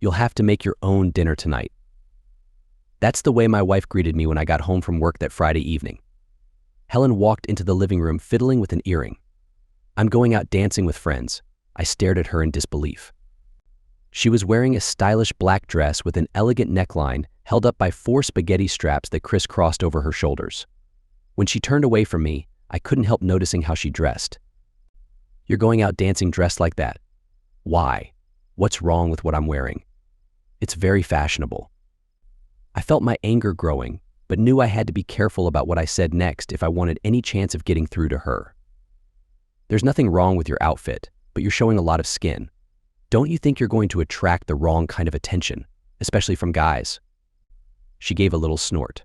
You'll have to make your own dinner tonight. That's the way my wife greeted me when I got home from work that Friday evening. Helen walked into the living room fiddling with an earring. I'm going out dancing with friends. I stared at her in disbelief. She was wearing a stylish black dress with an elegant neckline held up by 4 spaghetti straps that crisscrossed over her shoulders. When she turned away from me, I couldn't help noticing how she dressed. You're going out dancing dressed like that? Why? What's wrong with what I'm wearing? It's very fashionable. I felt my anger growing, but knew I had to be careful about what I said next if I wanted any chance of getting through to her. There's nothing wrong with your outfit, but you're showing a lot of skin. Don't you think you're going to attract the wrong kind of attention, especially from guys? She gave a little snort.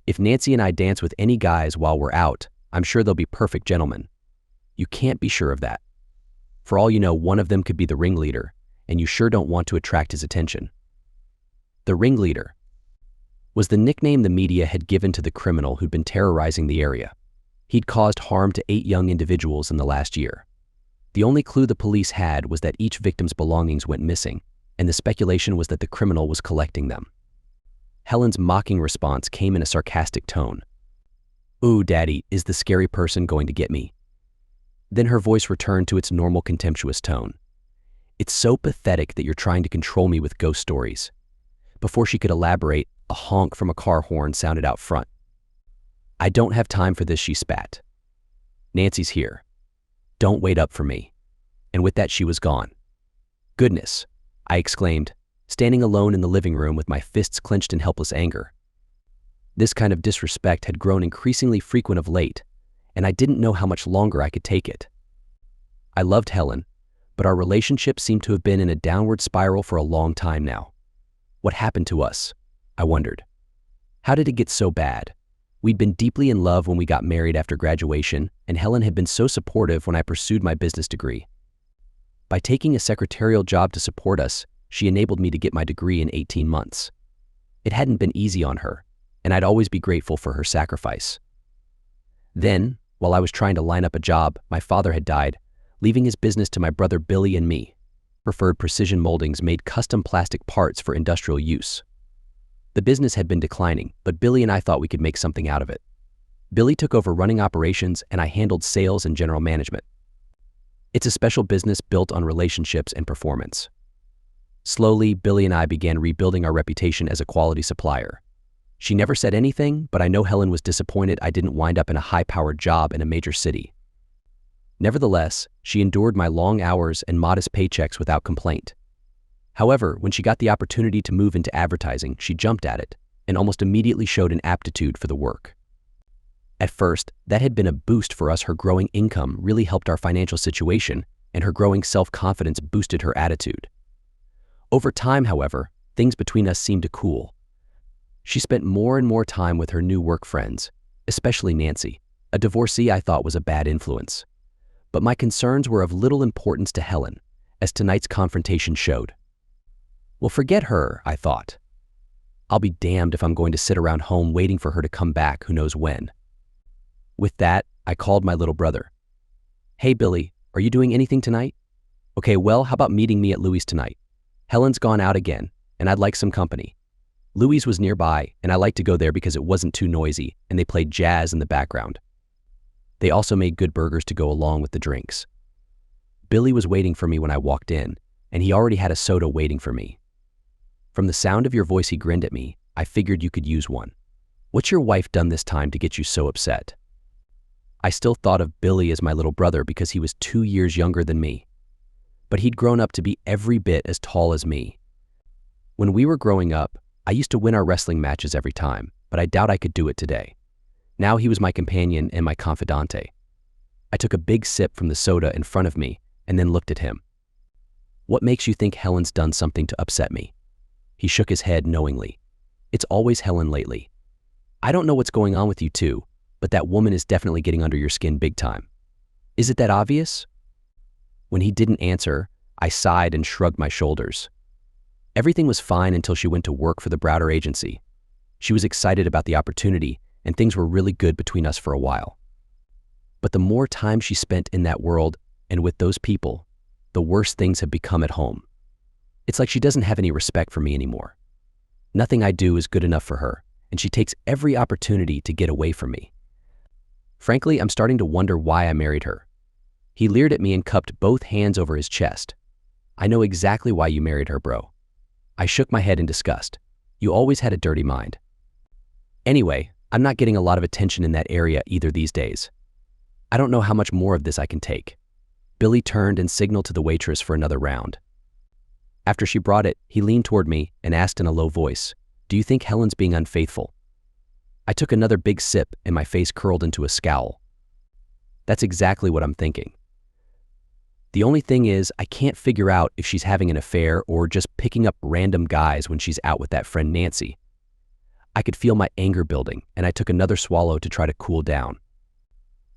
If Nancy and I dance with any guys while we're out, I'm sure they'll be perfect gentlemen. You can't be sure of that. For all you know, one of them could be the ringleader, and you sure don't want to attract his attention. The ringleader was the nickname the media had given to the criminal who'd been terrorizing the area. He'd caused harm to 8 young individuals in the last year. The only clue the police had was that each victim's belongings went missing, and the speculation was that the criminal was collecting them. Helen's mocking response came in a sarcastic tone. "Ooh, Daddy, is the scary person going to get me?" Then her voice returned to its normal contemptuous tone. "It's so pathetic that you're trying to control me with ghost stories." Before she could elaborate, a honk from a car horn sounded out front. "I don't have time for this," she spat. "Nancy's here. Don't wait up for me." And with that, she was gone. "Goodness," I exclaimed, standing alone in the living room with my fists clenched in helpless anger. This kind of disrespect had grown increasingly frequent of late, and I didn't know how much longer I could take it. I loved Helen, but our relationship seemed to have been in a downward spiral for a long time now. What happened to us? I wondered. How did it get so bad? We'd been deeply in love when we got married after graduation, and Helen had been so supportive when I pursued my business degree. By taking a secretarial job to support us, she enabled me to get my degree in 18 months. It hadn't been easy on her, and I'd always be grateful for her sacrifice. Then, while I was trying to line up a job, my father had died, leaving his business to my brother Billy and me. Preferred Precision Moldings made custom plastic parts for industrial use. The business had been declining, but Billy and I thought we could make something out of it. Billy took over running operations, and I handled sales and general management. It's a special business built on relationships and performance. Slowly, Billy and I began rebuilding our reputation as a quality supplier. She never said anything, but I know Helen was disappointed I didn't wind up in a high-powered job in a major city. Nevertheless, she endured my long hours and modest paychecks without complaint. However, when she got the opportunity to move into advertising, she jumped at it and almost immediately showed an aptitude for the work. At first, that had been a boost for us. Her growing income really helped our financial situation, and her growing self-confidence boosted her attitude. Over time, however, things between us seemed to cool. She spent more and more time with her new work friends, especially Nancy, a divorcee I thought was a bad influence. But my concerns were of little importance to Helen, as tonight's confrontation showed. Well, forget her, I thought. I'll be damned if I'm going to sit around home waiting for her to come back who knows when. With that, I called my little brother. "Hey, Billy, are you doing anything tonight?" "Okay, well, how about meeting me at Louie's tonight? Helen's gone out again, and I'd like some company." Louie's was nearby, and I liked to go there because it wasn't too noisy, and they played jazz in the background. They also made good burgers to go along with the drinks. Billy was waiting for me when I walked in, and he already had a soda waiting for me. From the sound of your voice, he grinned at me. I figured you could use one. What's your wife done this time to get you so upset? I still thought of Billy as my little brother because he was 2 years younger than me. But he'd grown up to be every bit as tall as me. When we were growing up, I used to win our wrestling matches every time, but I doubt I could do it today. Now he was my companion and my confidante. I took a big sip from the soda in front of me and then looked at him. "What makes you think Helen's done something to upset me?" He shook his head knowingly. "It's always Helen lately. I don't know what's going on with you two, but that woman is definitely getting under your skin big time. Is it that obvious?" When he didn't answer, I sighed and shrugged my shoulders. Everything was fine until she went to work for the Browder agency. She was excited about the opportunity, and things were really good between us for a while. But the more time she spent in that world and with those people, the worse things have become at home. It's like she doesn't have any respect for me anymore. Nothing I do is good enough for her, and she takes every opportunity to get away from me. Frankly, I'm starting to wonder why I married her. He leered at me and cupped both hands over his chest. I know exactly why you married her, bro. I shook my head in disgust. You always had a dirty mind. Anyway, I'm not getting a lot of attention in that area either these days. I don't know how much more of this I can take. Billy turned and signaled to the waitress for another round. After she brought it, he leaned toward me and asked in a low voice, "Do you think Helen's being unfaithful?" I took another big sip and my face curled into a scowl. That's exactly what I'm thinking. The only thing is, I can't figure out if she's having an affair or just picking up random guys when she's out with that friend Nancy. I could feel my anger building, and I took another swallow to try to cool down.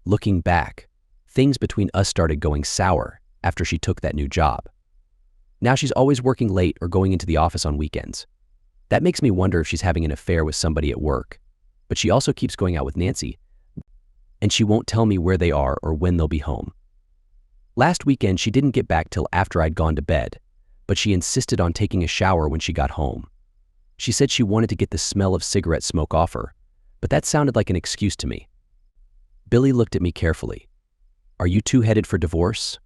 Looking back, things between us started going sour after she took that new job. Now she's always working late or going into the office on weekends. That makes me wonder if she's having an affair with somebody at work. But she also keeps going out with Nancy, and she won't tell me where they are or when they'll be home. Last weekend, she didn't get back till after I'd gone to bed, but she insisted on taking a shower when she got home. She said she wanted to get the smell of cigarette smoke off her, but that sounded like an excuse to me. Billy looked at me carefully. "Are you two headed for divorce?"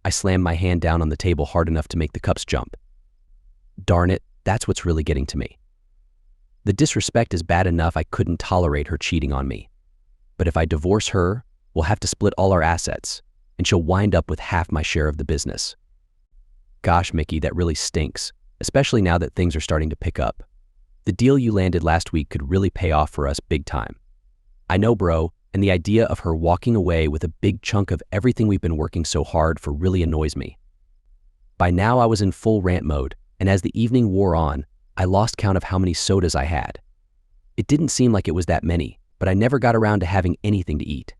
I slammed my hand down on the table hard enough to make the cups jump. Darn it, that's what's really getting to me. The disrespect is bad enough I couldn't tolerate her cheating on me. But if I divorce her, we'll have to split all our assets, and she'll wind up with half my share of the business. Gosh, Mickey, that really stinks, especially now that things are starting to pick up. The deal you landed last week could really pay off for us big time. I know, bro, and the idea of her walking away with a big chunk of everything we've been working so hard for really annoys me. By now I was in full rant mode, and as the evening wore on, I lost count of how many sodas I had. It didn't seem like it was that many, but I never got around to having anything to eat.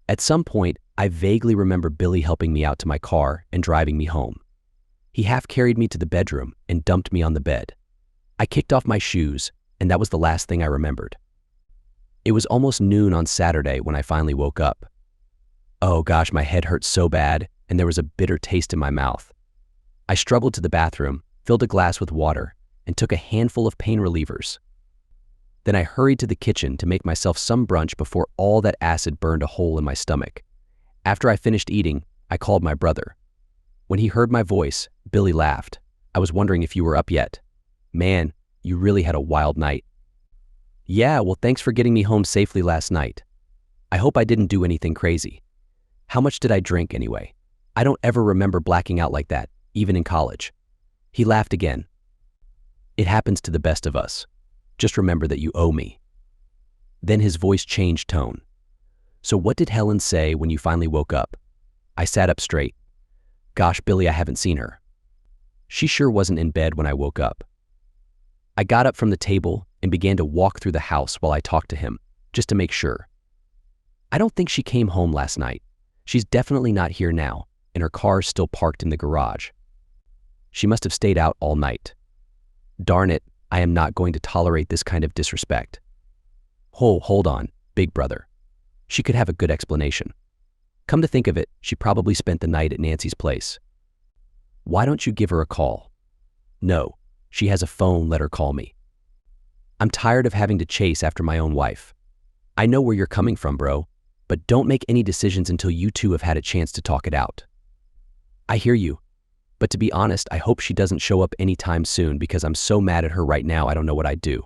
At some point, I vaguely remember Billy helping me out to my car and driving me home. He half carried me to the bedroom and dumped me on the bed. I kicked off my shoes, and that was the last thing I remembered. It was almost noon on Saturday when I finally woke up. Oh gosh, my head hurt so bad, and there was a bitter taste in my mouth. I struggled to the bathroom, filled a glass with water, and took a handful of pain relievers. Then I hurried to the kitchen to make myself some brunch before all that acid burned a hole in my stomach. After I finished eating, I called my brother. When he heard my voice, Billy laughed. "I was wondering if you were up yet. Man, you really had a wild night." "Yeah, well, thanks for getting me home safely last night. I hope I didn't do anything crazy. How much did I drink anyway? I don't ever remember blacking out like that, even in college." He laughed again. "It happens to the best of us. Just remember that you owe me." Then his voice changed tone. "So what did Helen say when you finally woke up?" I sat up straight. "Gosh, Billy, I haven't seen her. She sure wasn't in bed when I woke up." I got up from the table and began to walk through the house while I talked to him, just to make sure. I don't think she came home last night. She's definitely not here now, and her car's still parked in the garage. She must have stayed out all night. Darn it, I am not going to tolerate this kind of disrespect. Hold on, big brother. She could have a good explanation. Come to think of it, she probably spent the night at Nancy's place. Why don't you give her a call? No, she has a phone, let her call me. I'm tired of having to chase after my own wife. I know where you're coming from, bro, but don't make any decisions until you two have had a chance to talk it out. I hear you, but to be honest, I hope she doesn't show up anytime soon because I'm so mad at her right now I don't know what I'd do.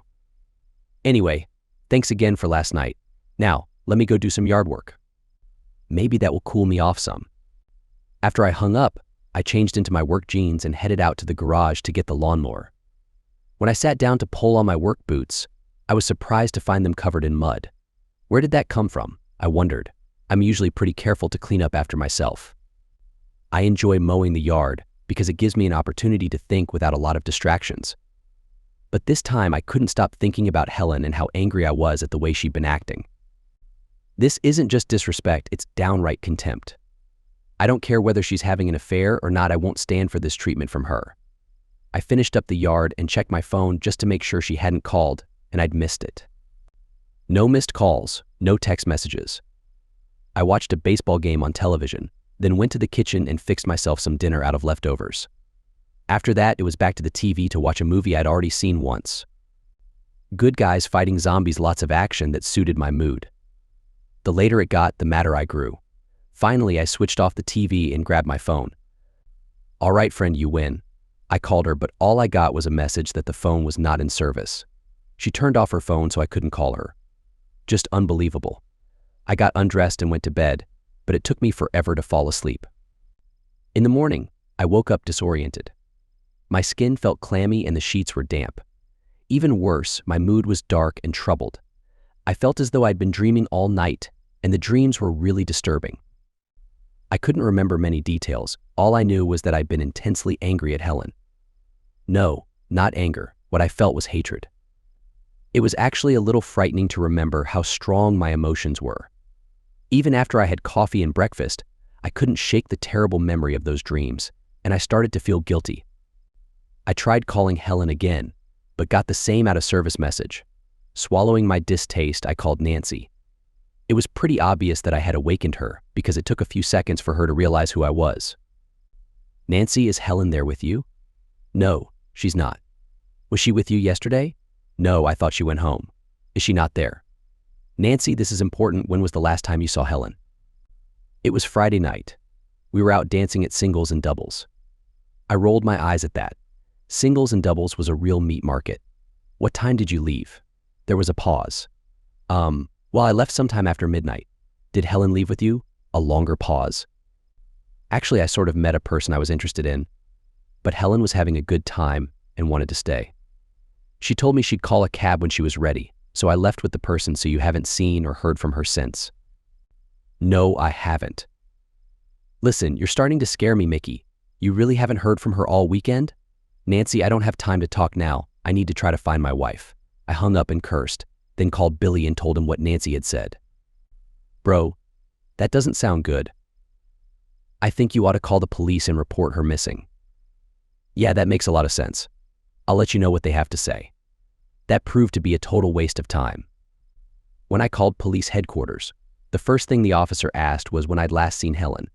Anyway, thanks again for last night. Now, let me go do some yard work. Maybe that will cool me off some. After I hung up, I changed into my work jeans and headed out to the garage to get the lawnmower. When I sat down to pull on my work boots, I was surprised to find them covered in mud. Where did that come from? I wondered. I'm usually pretty careful to clean up after myself. I enjoy mowing the yard because it gives me an opportunity to think without a lot of distractions. But this time I couldn't stop thinking about Helen and how angry I was at the way she'd been acting. This isn't just disrespect, it's downright contempt. I don't care whether she's having an affair or not, I won't stand for this treatment from her. I finished up the yard and checked my phone just to make sure she hadn't called, and I'd missed it. No missed calls, no text messages. I watched a baseball game on television, then went to the kitchen and fixed myself some dinner out of leftovers. After that, it was back to the TV to watch a movie I'd already seen once. Good guys fighting zombies, lots of action that suited my mood. The later it got, the madder I grew. Finally, I switched off the TV and grabbed my phone. "All right, friend, you win." I called her, but all I got was a message that the phone was not in service. She turned off her phone so I couldn't call her. Just unbelievable. I got undressed and went to bed, but it took me forever to fall asleep. In the morning, I woke up disoriented. My skin felt clammy and the sheets were damp. Even worse, my mood was dark and troubled. I felt as though I'd been dreaming all night, and the dreams were really disturbing. I couldn't remember many details. All I knew was that I'd been intensely angry at Helen. No, not anger. What I felt was hatred. It was actually a little frightening to remember how strong my emotions were. Even after I had coffee and breakfast, I couldn't shake the terrible memory of those dreams, and I started to feel guilty. I tried calling Helen again, but got the same out-of-service message. Swallowing my distaste, I called Nancy. It was pretty obvious that I had awakened her because it took a few seconds for her to realize who I was. "Nancy, is Helen there with you?" "No, she's not." "Was she with you yesterday?" "No, I thought she went home." "Is she not there?" "Nancy, this is important. When was the last time you saw Helen?" It was Friday night. We were out dancing at singles and doubles. I rolled my eyes at that. Singles and doubles was a real meat market. "What time did you leave?" There was a pause. Well, I left sometime after midnight." "Did Helen leave with you?" A longer pause. "Actually, I sort of met a person I was interested in, but Helen was having a good time and wanted to stay. She told me she'd call a cab when she was ready, so I left with the person. So you haven't seen or heard from her since?" "No, I haven't." "Listen, you're starting to scare me, Mickey. You really haven't heard from her all weekend?" "Nancy, I don't have time to talk now. I need to try to find my wife." I hung up and cursed, then called Billy and told him what Nancy had said. "Bro, that doesn't sound good. I think you ought to call the police and report her missing." "Yeah, that makes a lot of sense. I'll let you know what they have to say." That proved to be a total waste of time. When I called police headquarters, the first thing the officer asked was when I'd last seen Helen.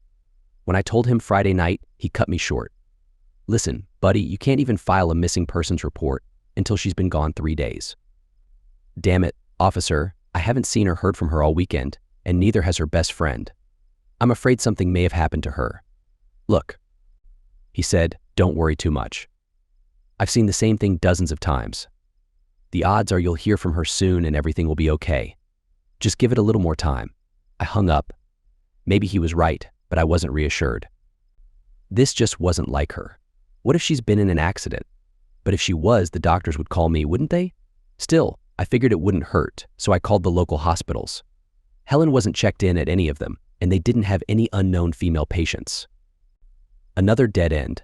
When I told him Friday night, he cut me short. "Listen, buddy, you can't even file a missing persons report until she's been gone 3 days. "Damn it, officer, I haven't seen or heard from her all weekend, and neither has her best friend. I'm afraid something may have happened to her." "Look," he said, "don't worry too much. I've seen the same thing dozens of times. The odds are you'll hear from her soon and everything will be okay. Just give it a little more time." I hung up. Maybe he was right, but I wasn't reassured. This just wasn't like her. What if she's been in an accident? But if she was, the doctors would call me, wouldn't they? Still, I figured it wouldn't hurt, so I called the local hospitals. Helen wasn't checked in at any of them, and they didn't have any unknown female patients. Another dead end.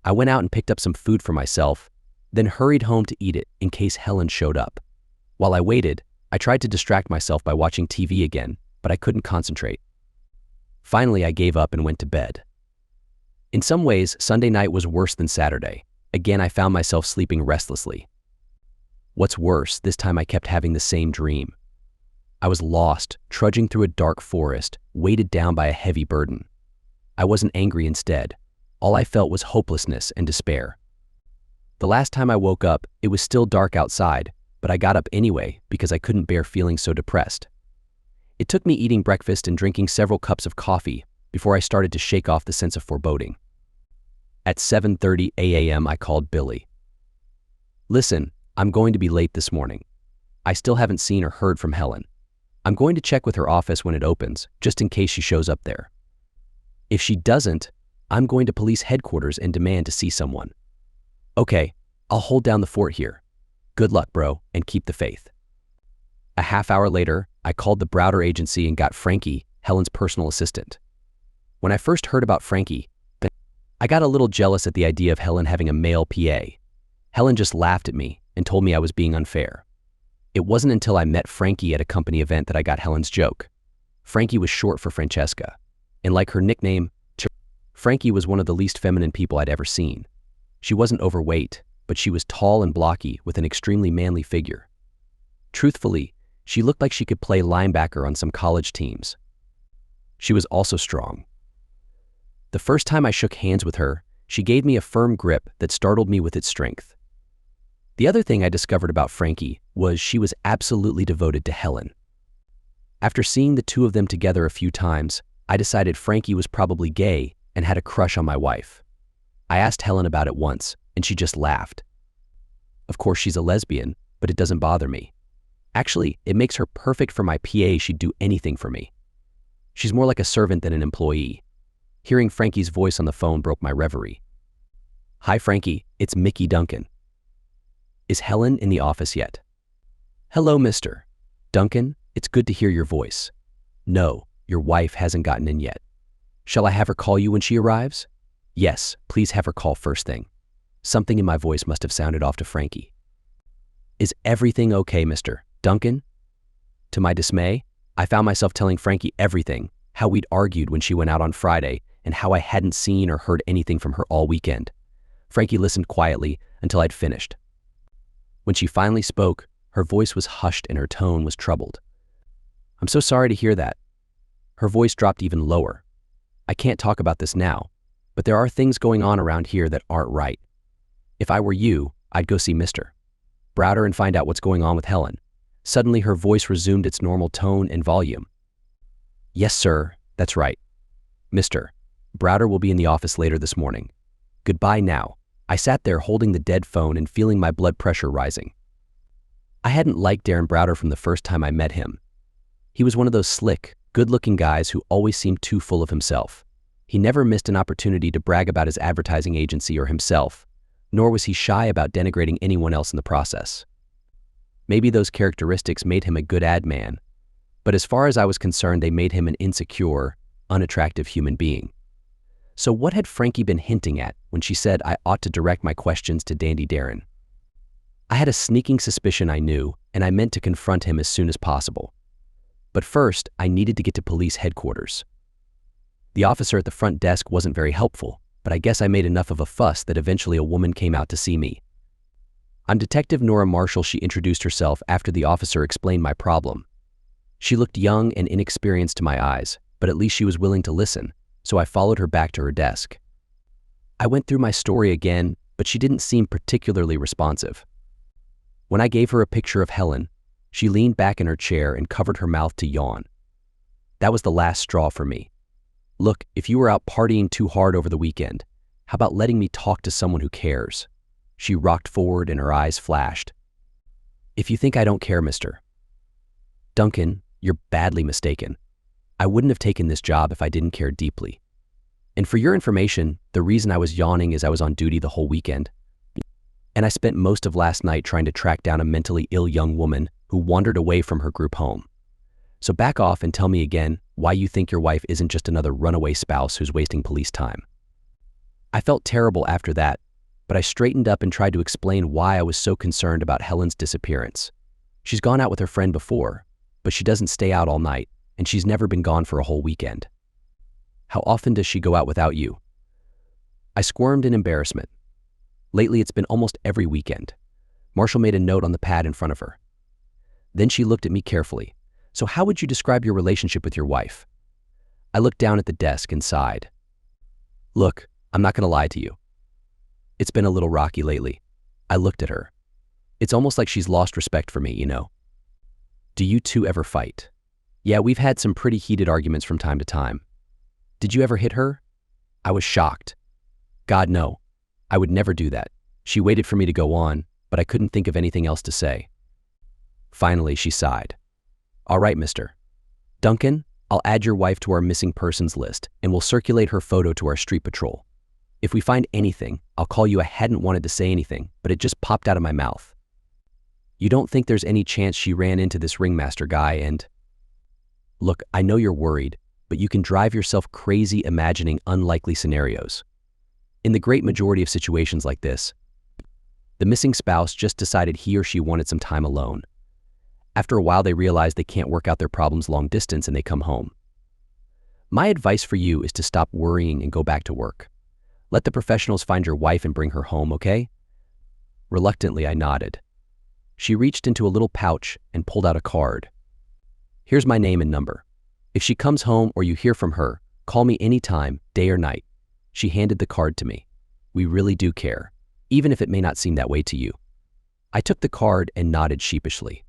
I went out and picked up some food for myself, then hurried home to eat it in case Helen showed up. While I waited, I tried to distract myself by watching TV again, but I couldn't concentrate. Finally, I gave up and went to bed. In some ways, Sunday night was worse than Saturday. Again, I found myself sleeping restlessly. What's worse, this time I kept having the same dream. I was lost, trudging through a dark forest, weighted down by a heavy burden. I wasn't angry instead. All I felt was hopelessness and despair. The last time I woke up, it was still dark outside, but I got up anyway because I couldn't bear feeling so depressed. It took me eating breakfast and drinking several cups of coffee before I started to shake off the sense of foreboding. At 7:30 a.m., I called Billy. "Listen, I'm going to be late this morning. I still haven't seen or heard from Helen. I'm going to check with her office when it opens, just in case she shows up there. If she doesn't, I'm going to police headquarters and demand to see someone." "Okay, I'll hold down the fort here. Good luck, bro, and keep the faith." A half hour later, I called the Browder agency and got Frankie, Helen's personal assistant. When I first heard about Frankie, I got a little jealous at the idea of Helen having a male PA. Helen just laughed at me and told me I was being unfair. It wasn't until I met Frankie at a company event that I got Helen's joke. Frankie was short for Francesca, and like her nickname, Frankie was one of the least feminine people I'd ever seen. She wasn't overweight, but she was tall and blocky with an extremely manly figure. Truthfully, she looked like she could play linebacker on some college teams. She was also strong. The first time I shook hands with her, She gave me a firm grip that startled me with its strength. The other thing I discovered about Frankie was she was absolutely devoted to Helen. After seeing the two of them together a few times, I decided Frankie was probably gay and had a crush on my wife. I asked Helen about it once, and she just laughed. Of course, she's a lesbian, but it doesn't bother me. Actually, it makes her perfect for my PA. She'd do anything for me. She's more like a servant than an employee. Hearing Frankie's voice on the phone broke my reverie. Hi, Frankie, it's Mickey Duncan. Is Helen in the office yet? Hello, Mr. Duncan, it's good to hear your voice. No, your wife hasn't gotten in yet. Shall I have her call you when she arrives? Yes, please have her call first thing. Something in my voice must have sounded off to Frankie. Is everything okay, Mr. Duncan? To my dismay, I found myself telling Frankie everything, how we'd argued when she went out on Friday, and how I hadn't seen or heard anything from her all weekend. Frankie listened quietly until I'd finished. When she finally spoke, her voice was hushed and her tone was troubled. I'm so sorry to hear that. Her voice dropped even lower. I can't talk about this now, but there are things going on around here that aren't right. If I were you, I'd go see Mr. Browder and find out what's going on with Helen. Suddenly, her voice resumed its normal tone and volume. Yes, sir, that's right. Mr. Browder will be in the office later this morning. Goodbye now. I sat there holding the dead phone and feeling my blood pressure rising. I hadn't liked Darren Browder from the first time I met him. He was one of those slick, good-looking guys who always seemed too full of himself. He never missed an opportunity to brag about his advertising agency or himself, nor was he shy about denigrating anyone else in the process. Maybe those characteristics made him a good ad man, but as far as I was concerned, they made him an insecure, unattractive human being. So what had Frankie been hinting at when she said I ought to direct my questions to Dandy Darren? I had a sneaking suspicion I knew, and I meant to confront him as soon as possible. But first, I needed to get to police headquarters. The officer at the front desk wasn't very helpful, but I guess I made enough of a fuss that eventually a woman came out to see me. I'm Detective Nora Marshall, she introduced herself after the officer explained my problem. She looked young and inexperienced to my eyes, but at least she was willing to listen, so I followed her back to her desk. I went through my story again, but she didn't seem particularly responsive. When I gave her a picture of Helen, she leaned back in her chair and covered her mouth to yawn. That was the last straw for me. Look, if you were out partying too hard over the weekend, how about letting me talk to someone who cares? She rocked forward and her eyes flashed. If you think I don't care, Mr. Duncan, you're badly mistaken. I wouldn't have taken this job if I didn't care deeply. And for your information, the reason I was yawning is I was on duty the whole weekend. And I spent most of last night trying to track down a mentally ill young woman who wandered away from her group home. So back off and tell me again why you think your wife isn't just another runaway spouse who's wasting police time. I felt terrible after that, but I straightened up and tried to explain why I was so concerned about Helen's disappearance. She's gone out with her friend before, but she doesn't stay out all night, and she's never been gone for a whole weekend. How often does she go out without you? I squirmed in embarrassment. Lately, it's been almost every weekend. Marshall made a note on the pad in front of her. Then she looked at me carefully. So how would you describe your relationship with your wife? I looked down at the desk and sighed. Look, I'm not going to lie to you. It's been a little rocky lately. I looked at her. It's almost like she's lost respect for me, you know. Do you two ever fight? Yeah, we've had some pretty heated arguments from time to time. Did you ever hit her? I was shocked. God, no. I would never do that. She waited for me to go on, but I couldn't think of anything else to say. Finally, she sighed. All right, Mr. Duncan, I'll add your wife to our missing persons list, and we'll circulate her photo to our street patrol. If we find anything, I'll call you. I hadn't wanted to say anything, but it just popped out of my mouth. You don't think there's any chance she ran into this ringmaster guy and... Look, I know you're worried, but you can drive yourself crazy imagining unlikely scenarios. In the great majority of situations like this, the missing spouse just decided he or she wanted some time alone. After a while, they realize they can't work out their problems long distance and they come home. My advice for you is to stop worrying and go back to work. Let the professionals find your wife and bring her home, okay? Reluctantly, I nodded. She reached into a little pouch and pulled out a card. Here's my name and number. If she comes home or you hear from her, call me anytime, day or night. She handed the card to me. We really do care, even if it may not seem that way to you. I took the card and nodded sheepishly.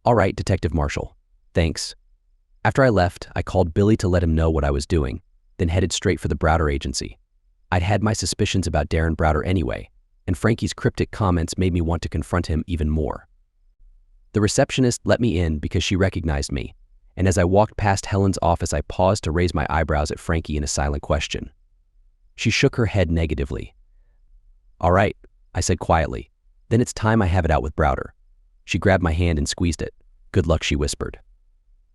All right, Detective Marshall. Thanks. After I left, I called Billy to let him know what I was doing, then headed straight for the Browder agency. I'd had my suspicions about Darren Browder anyway, and Frankie's cryptic comments made me want to confront him even more. The receptionist let me in because she recognized me, and as I walked past Helen's office, I paused to raise my eyebrows at Frankie in a silent question. She shook her head negatively. All right, I said quietly. Then it's time I have it out with Browder. She grabbed my hand and squeezed it. Good luck, she whispered.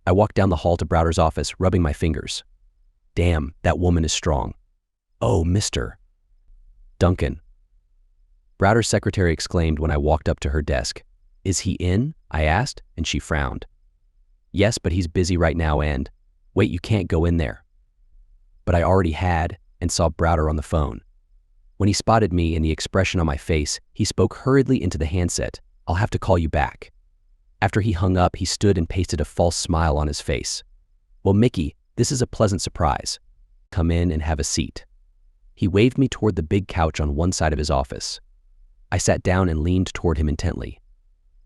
I walked down the hall to Browder's office, rubbing my fingers. Damn, that woman is strong. Oh, Mr. Duncan. Browder's secretary exclaimed when I walked up to her desk. Is he in? I asked, and she frowned. Yes, but he's busy right now and… Wait, you can't go in there. But I already had and saw Browder on the phone. When he spotted me and the expression on my face, he spoke hurriedly into the handset. I'll have to call you back. After he hung up, he stood and pasted a false smile on his face. Well, Mickey, this is a pleasant surprise. Come in and have a seat. He waved me toward the big couch on one side of his office. I sat down and leaned toward him intently.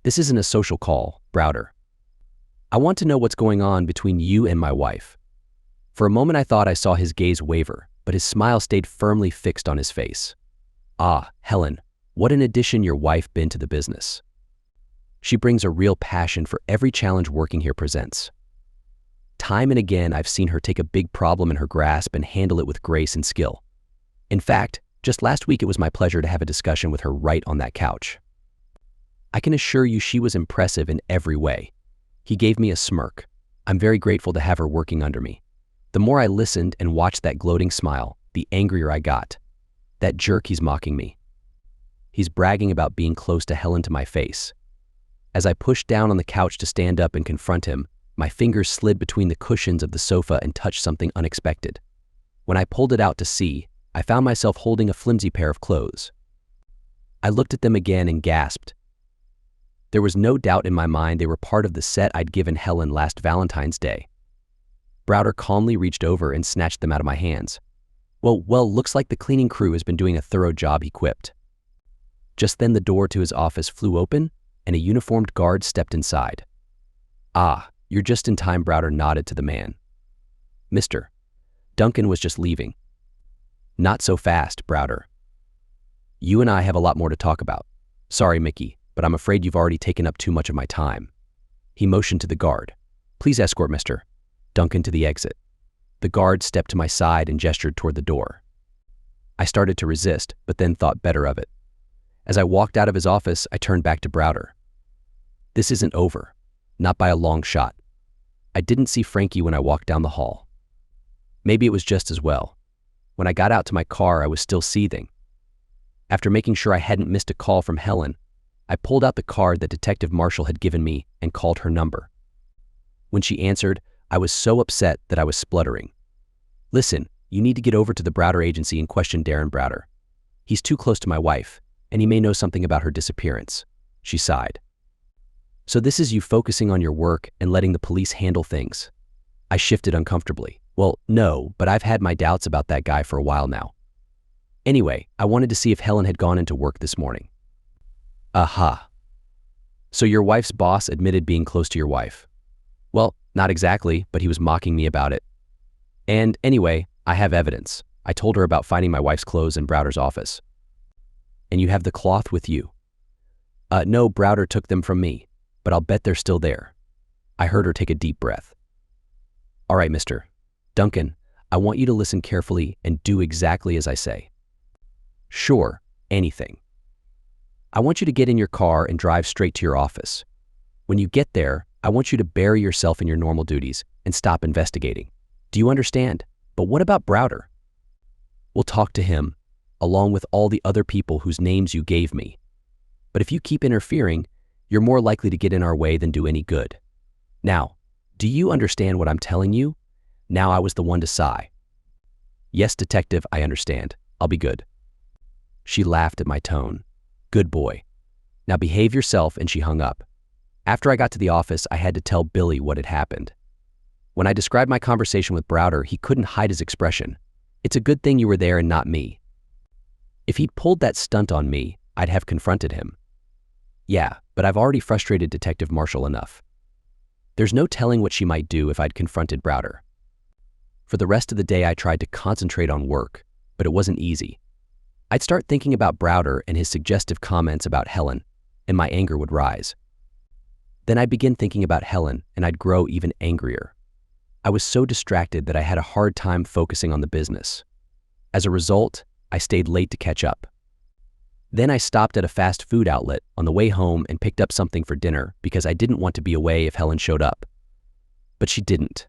This isn't a social call, Browder. I want to know what's going on between you and my wife. For a moment I thought I saw his gaze waver, but his smile stayed firmly fixed on his face. Ah, Helen, what an addition your wife been to the business. She brings a real passion for every challenge working here presents. Time and again I've seen her take a big problem in her grasp and handle it with grace and skill. In fact, just last week it was my pleasure to have a discussion with her right on that couch. I can assure you she was impressive in every way. He gave me a smirk. I'm very grateful to have her working under me. The more I listened and watched that gloating smile, the angrier I got. That jerk, he's mocking me. He's bragging about being close to Helen to my face. As I pushed down on the couch to stand up and confront him, my fingers slid between the cushions of the sofa and touched something unexpected. When I pulled it out to see, I found myself holding a flimsy pair of clothes. I looked at them again and gasped. There was no doubt in my mind they were part of the set I'd given Helen last Valentine's Day. Browder calmly reached over and snatched them out of my hands. Well, looks like the cleaning crew has been doing a thorough job, he quipped. Just then the door to his office flew open, and a uniformed guard stepped inside. Ah, you're just in time, Browder nodded to the man. Mr. Duncan was just leaving. Not so fast, Browder. You and I have a lot more to talk about. Sorry, Mickey, but I'm afraid you've already taken up too much of my time. He motioned to the guard. Please escort Mr. Duncan to the exit. The guard stepped to my side and gestured toward the door. I started to resist, but then thought better of it. As I walked out of his office, I turned back to Browder. This isn't over. Not by a long shot. I didn't see Frankie when I walked down the hall. Maybe it was just as well. When I got out to my car, I was still seething. After making sure I hadn't missed a call from Helen, I pulled out the card that Detective Marshall had given me and called her number. When she answered, I was so upset that I was spluttering. Listen, you need to get over to the Browder agency and question Darren Browder. He's too close to my wife, and he may know something about her disappearance. She sighed. So this is you focusing on your work and letting the police handle things. I shifted uncomfortably. Well, no, but I've had my doubts about that guy for a while now. Anyway, I wanted to see if Helen had gone into work this morning. Aha. So your wife's boss admitted being close to your wife. Well, not exactly, but he was mocking me about it. And anyway, I have evidence. I told her about finding my wife's clothes in Browder's office. And you have the cloth with you? No, Browder took them from me, but I'll bet they're still there. I heard her take a deep breath. All right, Mr. Duncan, I want you to listen carefully and do exactly as I say. Sure, anything. I want you to get in your car and drive straight to your office. When you get there, I want you to bury yourself in your normal duties and stop investigating. Do you understand? But what about Browder? We'll talk to him, along with all the other people whose names you gave me. But if you keep interfering, you're more likely to get in our way than do any good. Now, do you understand what I'm telling you? Now I was the one to sigh. Yes, detective, I understand. I'll be good. She laughed at my tone. Good boy. Now behave yourself, and she hung up. After I got to the office, I had to tell Billy what had happened. When I described my conversation with Browder, he couldn't hide his expression. It's a good thing you were there and not me. If he'd pulled that stunt on me, I'd have confronted him. Yeah, but I've already frustrated Detective Marshall enough. There's no telling what she might do if I'd confronted Browder. For the rest of the day, I tried to concentrate on work, but it wasn't easy. I'd start thinking about Browder and his suggestive comments about Helen, and my anger would rise. Then I'd begin thinking about Helen, and I'd grow even angrier. I was so distracted that I had a hard time focusing on the business. As a result, I stayed late to catch up. Then I stopped at a fast food outlet on the way home and picked up something for dinner because I didn't want to be away if Helen showed up. But she didn't.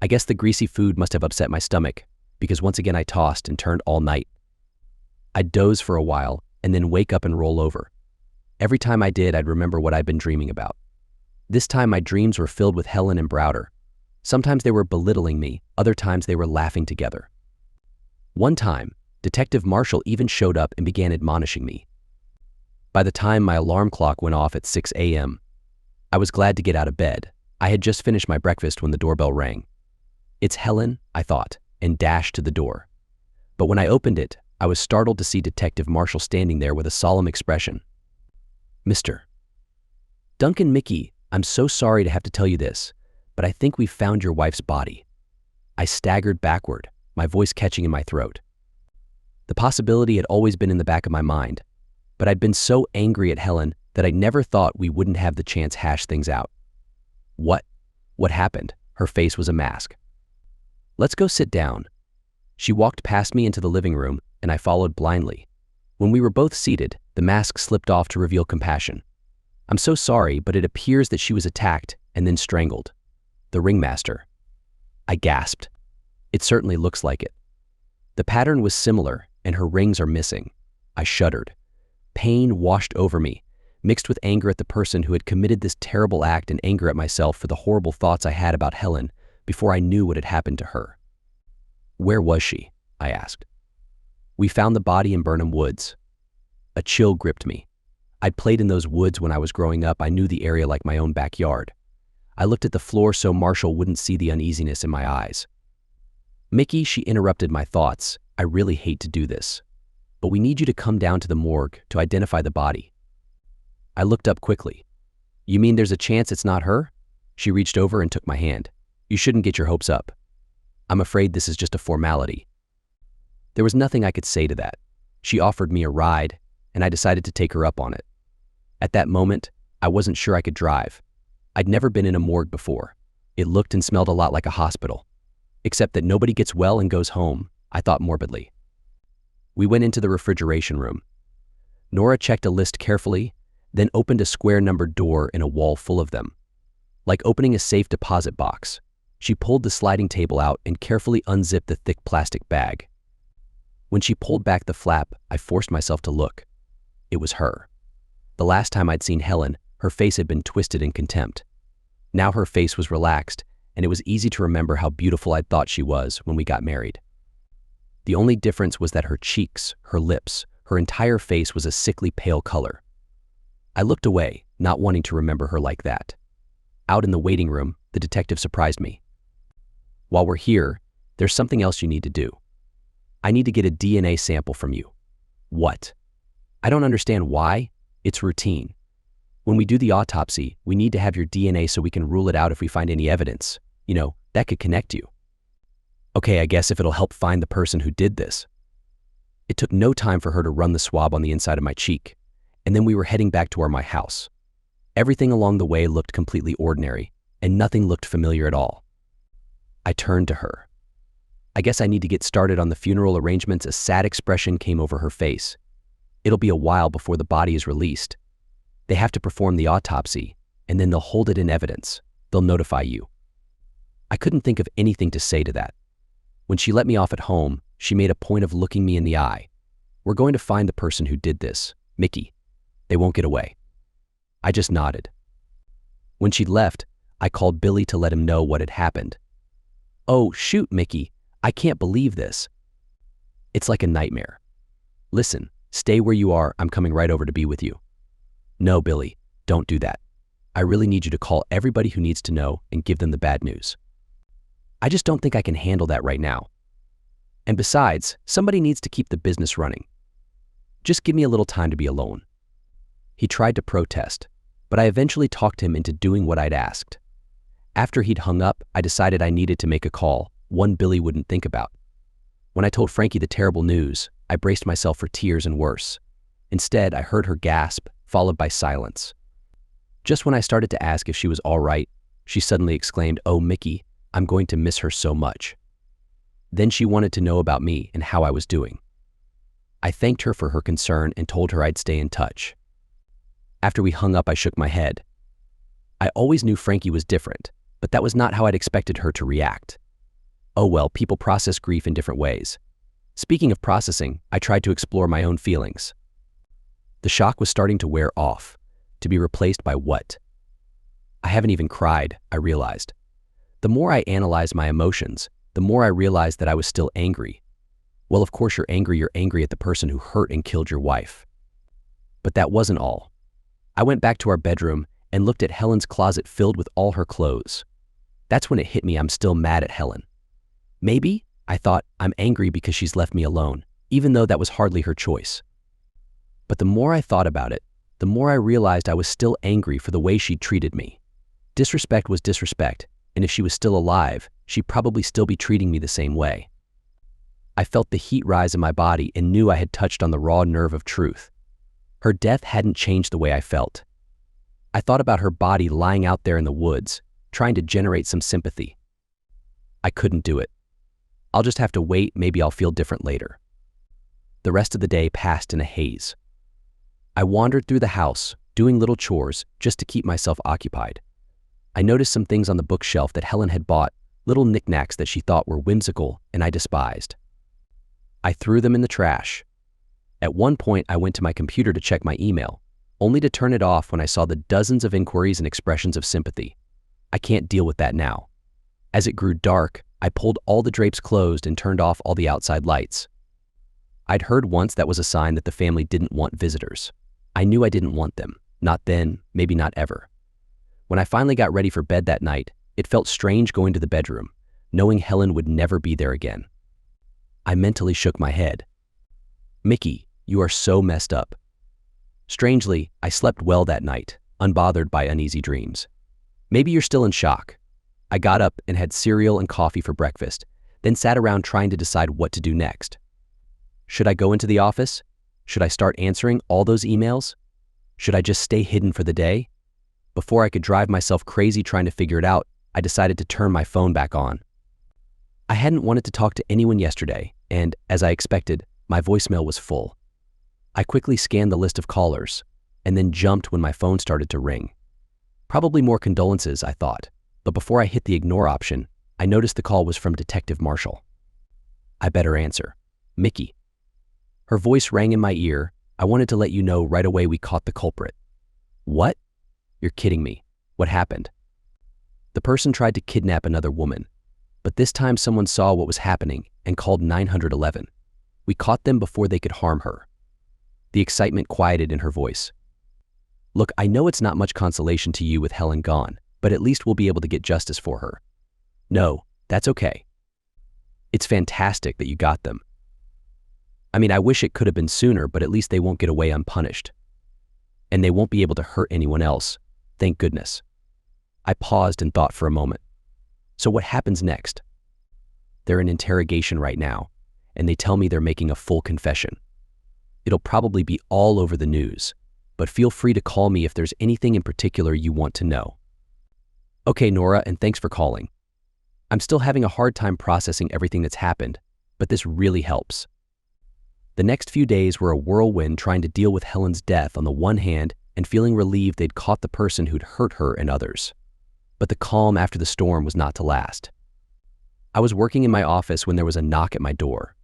I guess the greasy food must have upset my stomach because once again I tossed and turned all night. I'd doze for a while and then wake up and roll over. Every time I did, I'd remember what I'd been dreaming about. This time my dreams were filled with Helen and Browder. Sometimes they were belittling me, other times they were laughing together. One time, Detective Marshall even showed up and began admonishing me. By the time my alarm clock went off at 6 a.m., I was glad to get out of bed. I had just finished my breakfast when the doorbell rang. It's Helen, I thought, and dashed to the door. But when I opened it, I was startled to see Detective Marshall standing there with a solemn expression. Mr. Duncan Mickey, I'm so sorry to have to tell you this, but I think we've found your wife's body. I staggered backward, my voice catching in my throat. The possibility had always been in the back of my mind, but I'd been so angry at Helen that I never thought we wouldn't have the chance to hash things out. What? What happened? Her face was a mask. Let's go sit down. She walked past me into the living room, and I followed blindly. When we were both seated, the mask slipped off to reveal compassion. I'm so sorry, but it appears that she was attacked and then strangled. The ringmaster. I gasped. It certainly looks like it. The pattern was similar, and her rings are missing. I shuddered. Pain washed over me, mixed with anger at the person who had committed this terrible act and anger at myself for the horrible thoughts I had about Helen before I knew what had happened to her. Where was she? I asked. We found the body in Burnham Woods. A chill gripped me. I'd played in those woods when I was growing up. I knew the area like my own backyard. I looked at the floor so Marshall wouldn't see the uneasiness in my eyes. Mickey, she interrupted my thoughts. I really hate to do this, but we need you to come down to the morgue to identify the body. I looked up quickly. You mean there's a chance it's not her? She reached over and took my hand. You shouldn't get your hopes up. I'm afraid this is just a formality. There was nothing I could say to that. She offered me a ride, and I decided to take her up on it. At that moment, I wasn't sure I could drive. I'd never been in a morgue before. It looked and smelled a lot like a hospital. Except that nobody gets well and goes home, I thought morbidly. We went into the refrigeration room. Nora checked a list carefully, then opened a square-numbered door in a wall full of them. Like opening a safe deposit box, she pulled the sliding table out and carefully unzipped the thick plastic bag. When she pulled back the flap, I forced myself to look. It was her. The last time I'd seen Helen, her face had been twisted in contempt. Now her face was relaxed, and it was easy to remember how beautiful I'd thought she was when we got married. The only difference was that her cheeks, her lips, her entire face was a sickly pale color. I looked away, not wanting to remember her like that. Out in the waiting room, the detective surprised me. While we're here, there's something else you need to do. I need to get a DNA sample from you. What? I don't understand why. It's routine. When we do the autopsy, we need to have your DNA so we can rule it out if we find any evidence. That could connect you. Okay, I guess if it'll help find the person who did this. It took no time for her to run the swab on the inside of my cheek, and then we were heading back toward my house. Everything along the way looked completely ordinary, and nothing looked familiar at all. I turned to her. I guess I need to get started on the funeral arrangements. A sad expression came over her face. It'll be a while before the body is released. They have to perform the autopsy, and then they'll hold it in evidence. They'll notify you. I couldn't think of anything to say to that. When she let me off at home, she made a point of looking me in the eye. We're going to find the person who did this, Mickey. They won't get away. I just nodded. When she'd left, I called Billy to let him know what had happened. Oh, shoot, Mickey. I can't believe this. It's like a nightmare. Listen, stay where you are. I'm coming right over to be with you. No, Billy, don't do that. I really need you to call everybody who needs to know and give them the bad news. I just don't think I can handle that right now. And besides, somebody needs to keep the business running. Just give me a little time to be alone. He tried to protest, but I eventually talked him into doing what I'd asked. After he'd hung up, I decided I needed to make a call, one Billy wouldn't think about. When I told Frankie the terrible news, I braced myself for tears and worse. Instead, I heard her gasp, followed by silence. Just when I started to ask if she was all right, she suddenly exclaimed, "Oh, Mickey, I'm going to miss her so much." Then she wanted to know about me and how I was doing. I thanked her for her concern and told her I'd stay in touch. After we hung up, I shook my head. I always knew Frankie was different, but that was not how I'd expected her to react. Oh well, people process grief in different ways. Speaking of processing, I tried to explore my own feelings. The shock was starting to wear off, to be replaced by what? I haven't even cried, I realized. The more I analyzed my emotions, the more I realized that I was still angry. Well, of course you're angry at the person who hurt and killed your wife. But that wasn't all. I went back to our bedroom and looked at Helen's closet filled with all her clothes. That's when it hit me I'm still mad at Helen. Maybe, I thought, I'm angry because she's left me alone, even though that was hardly her choice. But the more I thought about it, the more I realized I was still angry for the way she'd treated me. Disrespect was disrespect, and if she was still alive, she'd probably still be treating me the same way. I felt the heat rise in my body and knew I had touched on the raw nerve of truth. Her death hadn't changed the way I felt. I thought about her body lying out there in the woods, trying to generate some sympathy. I couldn't do it. I'll just have to wait, maybe I'll feel different later. The rest of the day passed in a haze. I wandered through the house, doing little chores just to keep myself occupied. I noticed some things on the bookshelf that Helen had bought, little knickknacks that she thought were whimsical and I despised. I threw them in the trash. At one point, I went to my computer to check my email, only to turn it off when I saw the dozens of inquiries and expressions of sympathy. I can't deal with that now. As it grew dark, I pulled all the drapes closed and turned off all the outside lights. I'd heard once that was a sign that the family didn't want visitors. I knew I didn't want them. Not then, maybe not ever. When I finally got ready for bed that night, it felt strange going to the bedroom, knowing Helen would never be there again. I mentally shook my head. Mickey, you are so messed up. Strangely, I slept well that night, unbothered by uneasy dreams. Maybe you're still in shock. I got up and had cereal and coffee for breakfast, then sat around trying to decide what to do next. Should I go into the office? Should I start answering all those emails? Should I just stay hidden for the day? Before I could drive myself crazy trying to figure it out, I decided to turn my phone back on. I hadn't wanted to talk to anyone yesterday, and, as I expected, my voicemail was full. I quickly scanned the list of callers, and then jumped when my phone started to ring. Probably more condolences, I thought, but before I hit the ignore option, I noticed the call was from Detective Marshall. I better answer. Mickey. Her voice rang in my ear. I wanted to let you know right away we caught the culprit. What? You're kidding me. What happened? The person tried to kidnap another woman, but this time someone saw what was happening and called 911. We caught them before they could harm her. The excitement quieted in her voice. Look, I know it's not much consolation to you with Helen gone, but at least we'll be able to get justice for her. No, that's okay. It's fantastic that you got them. I mean, I wish it could have been sooner, but at least they won't get away unpunished. And they won't be able to hurt anyone else. Thank goodness. I paused and thought for a moment. So what happens next? They're in interrogation right now, and they tell me they're making a full confession. It'll probably be all over the news, but feel free to call me if there's anything in particular you want to know. Okay, Nora, and thanks for calling. I'm still having a hard time processing everything that's happened, but this really helps. The next few days were a whirlwind trying to deal with Helen's death on the one hand and feeling relieved they'd caught the person who'd hurt her and others. But the calm after the storm was not to last. I was working in my office when there was a knock at my door.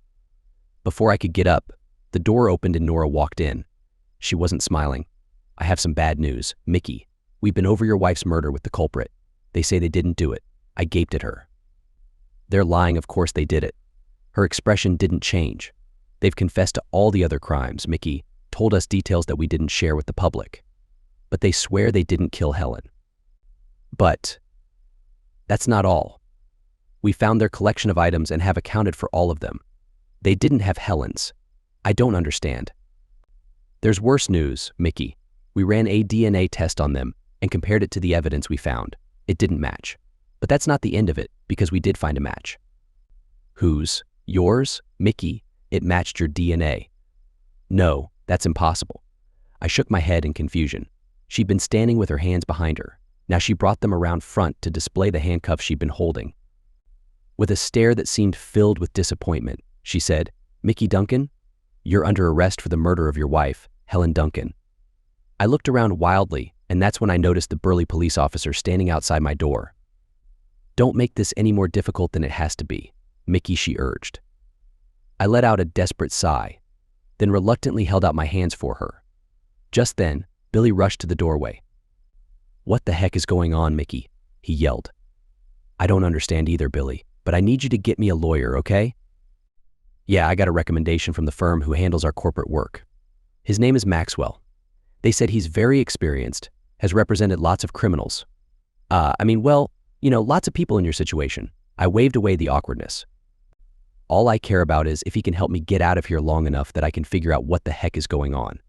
Before I could get up, the door opened and Nora walked in. She wasn't smiling. I have some bad news. Mickey, we've been over your wife's murder with the culprit. They say they didn't do it. I gaped at her. They're lying, of course they did it. Her expression didn't change. They've confessed to all the other crimes, Mickey, told us details that we didn't share with the public. But they swear they didn't kill Helen. But that's not all. We found their collection of items and have accounted for all of them. They didn't have Helen's. I don't understand. There's worse news, Mickey. We ran a DNA test on them and compared it to the evidence we found. It didn't match. But that's not the end of it, because we did find a match. Whose? Yours? Mickey, it matched your DNA. No, that's impossible. I shook my head in confusion. She'd been standing with her hands behind her. Now she brought them around front to display the handcuffs she'd been holding. With a stare that seemed filled with disappointment, she said, "Mickey Duncan, you're under arrest for the murder of your wife, Helen Duncan." I looked around wildly, and that's when I noticed the burly police officer standing outside my door. "Don't make this any more difficult than it has to be, Mickey," she urged. I let out a desperate sigh, then reluctantly held out my hands for her. Just then, Billy rushed to the doorway. "What the heck is going on, Mickey?" he yelled. "I don't understand either, Billy, but I need you to get me a lawyer, okay?" "Yeah, I got a recommendation from the firm who handles our corporate work. His name is Maxwell. They said he's very experienced, has represented lots of criminals. Lots of people in your situation." I waved away the awkwardness. "All I care about is if he can help me get out of here long enough that I can figure out what the heck is going on."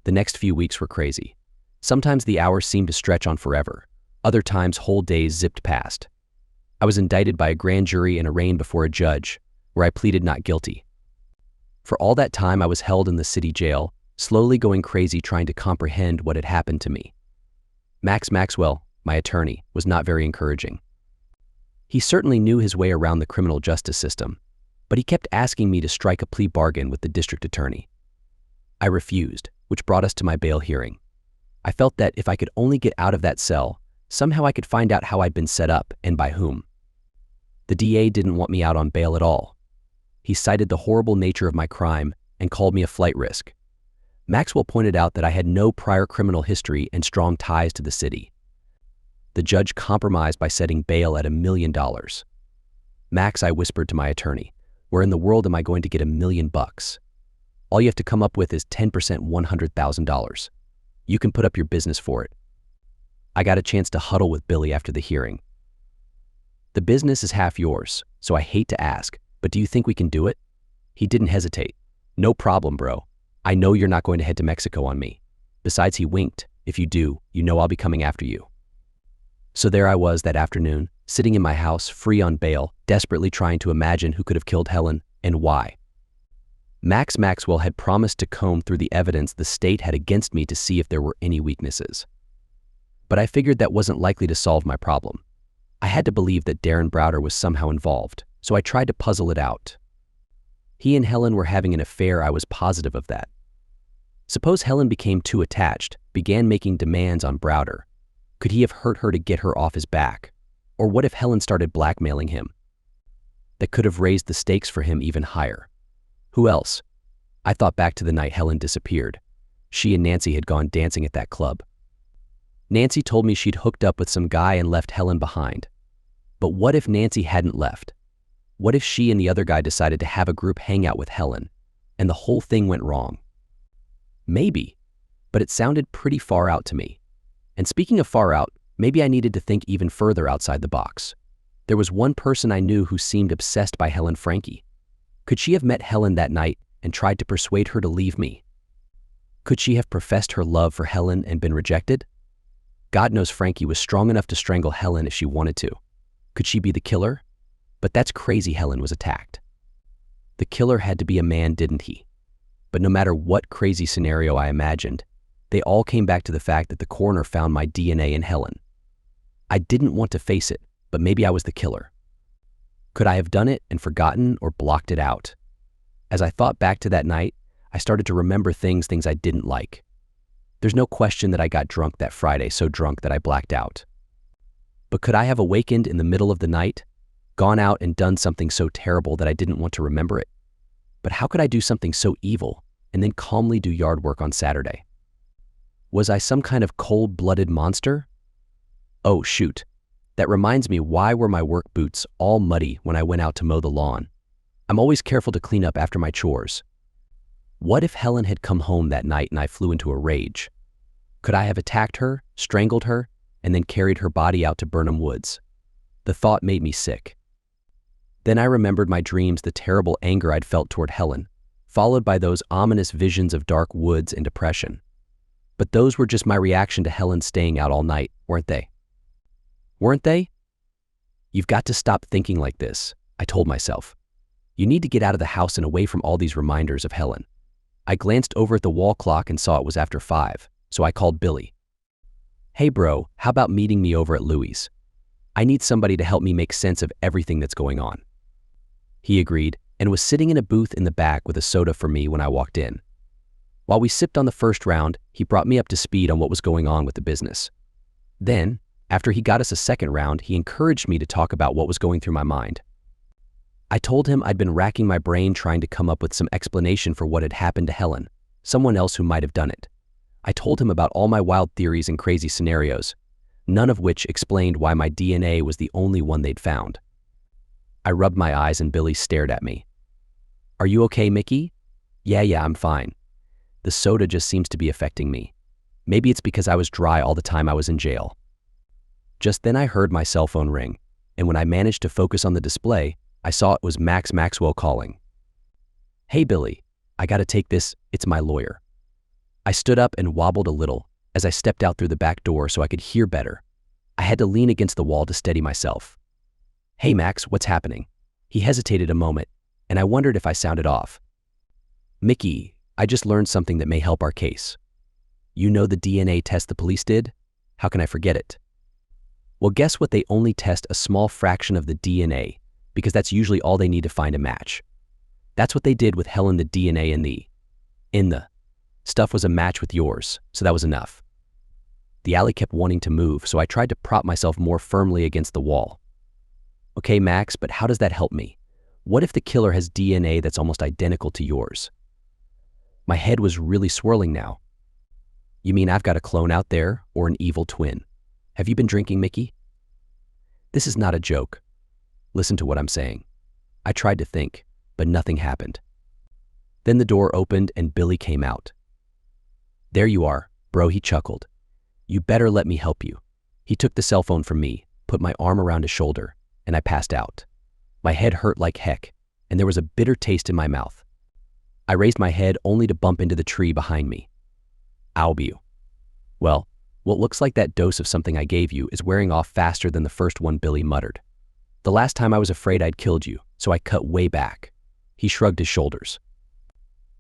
The next few weeks were crazy. Sometimes the hours seemed to stretch on forever. Other times whole days zipped past. I was indicted by a grand jury and arraigned before a judge, where I pleaded not guilty. For all that time I was held in the city jail, slowly going crazy trying to comprehend what had happened to me. Max Maxwell, my attorney, was not very encouraging. He certainly knew his way around the criminal justice system, but he kept asking me to strike a plea bargain with the district attorney. I refused, which brought us to my bail hearing. I felt that if I could only get out of that cell, somehow I could find out how I'd been set up and by whom. The DA didn't want me out on bail at all. He cited the horrible nature of my crime and called me a flight risk. Maxwell pointed out that I had no prior criminal history and strong ties to the city. The judge compromised by setting bail at $1 million. "Max," I whispered to my attorney, "where in the world am I going to get $1 million? All you have to come up with is 10% $100,000. You can put up your business for it." I got a chance to huddle with Billy after the hearing. "The business is half yours, so I hate to ask, but do you think we can do it?" He didn't hesitate. "No problem, bro. I know you're not going to head to Mexico on me. Besides," he winked, "if you do, you know I'll be coming after you." So there I was that afternoon, sitting in my house, free on bail, desperately trying to imagine who could have killed Helen and why. Max Maxwell had promised to comb through the evidence the state had against me to see if there were any weaknesses. But I figured that wasn't likely to solve my problem. I had to believe that Darren Browder was somehow involved, so I tried to puzzle it out. He and Helen were having an affair, I was positive of that. Suppose Helen became too attached, began making demands on Browder. Could he have hurt her to get her off his back? Or what if Helen started blackmailing him? That could have raised the stakes for him even higher. Who else? I thought back to the night Helen disappeared. She and Nancy had gone dancing at that club. Nancy told me she'd hooked up with some guy and left Helen behind. But what if Nancy hadn't left? What if she and the other guy decided to have a group hangout with Helen, and the whole thing went wrong? Maybe, but it sounded pretty far out to me. And speaking of far out, maybe I needed to think even further outside the box. There was one person I knew who seemed obsessed by Helen Franke. Could she have met Helen that night and tried to persuade her to leave me? Could she have professed her love for Helen and been rejected? God knows Franke was strong enough to strangle Helen if she wanted to. Could she be the killer? But that's crazy. Helen was attacked. The killer had to be a man, didn't he? But no matter what crazy scenario I imagined, they all came back to the fact that the coroner found my DNA in Helen. I didn't want to face it, but maybe I was the killer. Could I have done it and forgotten or blocked it out? As I thought back to that night, I started to remember things I didn't like. There's no question that I got drunk that Friday, so drunk that I blacked out. But could I have awakened in the middle of the night, gone out and done something so terrible that I didn't want to remember it? But how could I do something so evil and then calmly do yard work on Saturday? Was I some kind of cold-blooded monster? Oh, shoot. That reminds me, why were my work boots all muddy when I went out to mow the lawn? I'm always careful to clean up after my chores. What if Helen had come home that night and I flew into a rage? Could I have attacked her, strangled her, and then carried her body out to Burnham Woods? The thought made me sick. Then I remembered my dreams, the terrible anger I'd felt toward Helen, followed by those ominous visions of dark woods and depression. But those were just my reaction to Helen staying out all night, weren't they? Weren't they? You've got to stop thinking like this, I told myself. You need to get out of the house and away from all these reminders of Helen. I glanced over at the wall clock and saw it was after 5, so I called Billy. Hey bro, how about meeting me over at Louie's? I need somebody to help me make sense of everything that's going on. He agreed and was sitting in a booth in the back with a soda for me when I walked in. While we sipped on the first round, he brought me up to speed on what was going on with the business. Then, after he got us a second round, he encouraged me to talk about what was going through my mind. I told him I'd been racking my brain trying to come up with some explanation for what had happened to Helen, someone else who might have done it. I told him about all my wild theories and crazy scenarios, none of which explained why my DNA was the only one they'd found. I rubbed my eyes and Billy stared at me. Are you okay, Mickey? Yeah, I'm fine. The soda just seems to be affecting me. Maybe it's because I was dry all the time I was in jail. Just then I heard my cell phone ring, and when I managed to focus on the display, I saw it was Max Maxwell calling. Hey Billy, I gotta take this, it's my lawyer. I stood up and wobbled a little as I stepped out through the back door so I could hear better. I had to lean against the wall to steady myself. Hey Max, what's happening? He hesitated a moment, and I wondered if I sounded off. Mickey, I just learned something that may help our case. You know the DNA test the police did? How can I forget it? Well, guess what? They only test a small fraction of the DNA, because that's usually all they need to find a match. That's what they did with Helen. The DNA in the stuff was a match with yours, so that was enough. The alley kept wanting to move, so I tried to prop myself more firmly against the wall. Okay, Max, but how does that help me? What if the killer has DNA that's almost identical to yours? My head was really swirling now. You mean I've got a clone out there, or an evil twin? Have you been drinking, Mickey? This is not a joke. Listen to what I'm saying. I tried to think, but nothing happened. Then the door opened and Billy came out. There you are, bro, he chuckled. You better let me help you. He took the cell phone from me, put my arm around his shoulder, and I passed out. My head hurt like heck, and there was a bitter taste in my mouth. I raised my head only to bump into the tree behind me. Ow, you. Well, what looks like that dose of something I gave you is wearing off faster than the first one, Billy muttered. The last time I was afraid I'd killed you, so I cut way back. He shrugged his shoulders.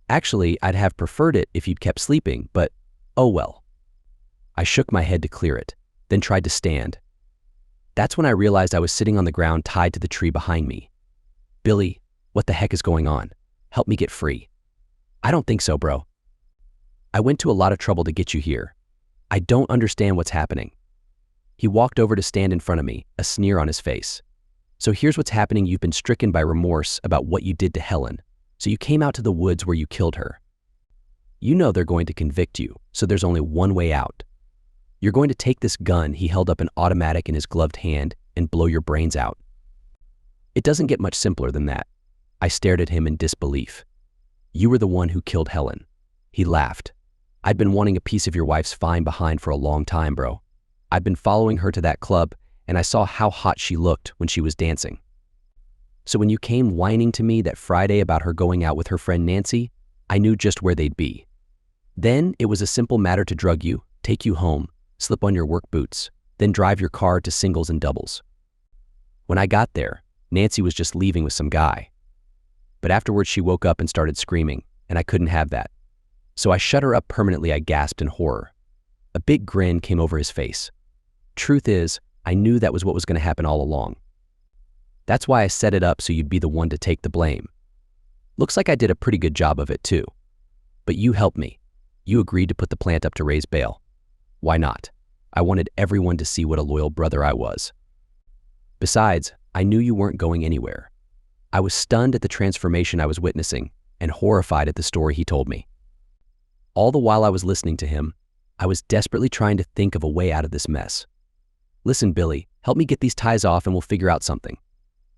Actually, I'd have preferred it if you'd kept sleeping, but oh well. I shook my head to clear it, then tried to stand. That's when I realized I was sitting on the ground tied to the tree behind me. Billy, what the heck is going on? Help me get free. I don't think so, bro. I went to a lot of trouble to get you here. I don't understand what's happening. He walked over to stand in front of me, a sneer on his face. So here's what's happening. You've been stricken by remorse about what you did to Helen, so you came out to the woods where you killed her. You know they're going to convict you, so there's only one way out. You're going to take this gun, he held up an automatic in his gloved hand, and blow your brains out. It doesn't get much simpler than that. I stared at him in disbelief. You were the one who killed Helen. He laughed. I'd been wanting a piece of your wife's fine behind for a long time, bro. I'd been following her to that club, and I saw how hot she looked when she was dancing. So when you came whining to me that Friday about her going out with her friend Nancy, I knew just where they'd be. Then it was a simple matter to drug you, take you home, slip on your work boots, then drive your car to singles and doubles. When I got there, Nancy was just leaving with some guy. But afterwards she woke up and started screaming, and I couldn't have that. So I shut her up permanently, I gasped in horror. A big grin came over his face. Truth is, I knew that was what was going to happen all along. That's why I set it up so you'd be the one to take the blame. Looks like I did a pretty good job of it too. But you helped me. You agreed to put the plant up to raise bail. Why not? I wanted everyone to see what a loyal brother I was. Besides, I knew you weren't going anywhere. I was stunned at the transformation I was witnessing and horrified at the story he told me. All the while I was listening to him, I was desperately trying to think of a way out of this mess. Listen, Billy, help me get these ties off and we'll figure out something.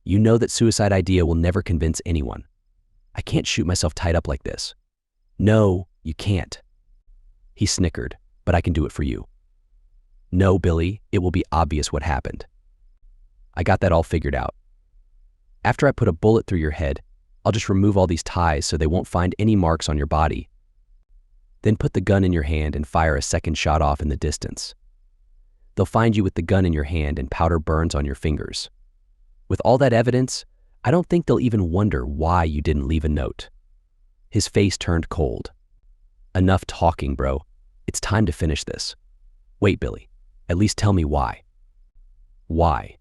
You know that suicide idea will never convince anyone. I can't shoot myself tied up like this. No, you can't. He snickered, but I can do it for you. No, Billy, it will be obvious what happened. I got that all figured out. After I put a bullet through your head, I'll just remove all these ties so they won't find any marks on your body. Then put the gun in your hand and fire a second shot off in the distance. They'll find you with the gun in your hand and powder burns on your fingers. With all that evidence, I don't think they'll even wonder why you didn't leave a note." His face turned cold. "Enough talking, bro. It's time to finish this." "Wait, Billy. At least tell me why." "Why?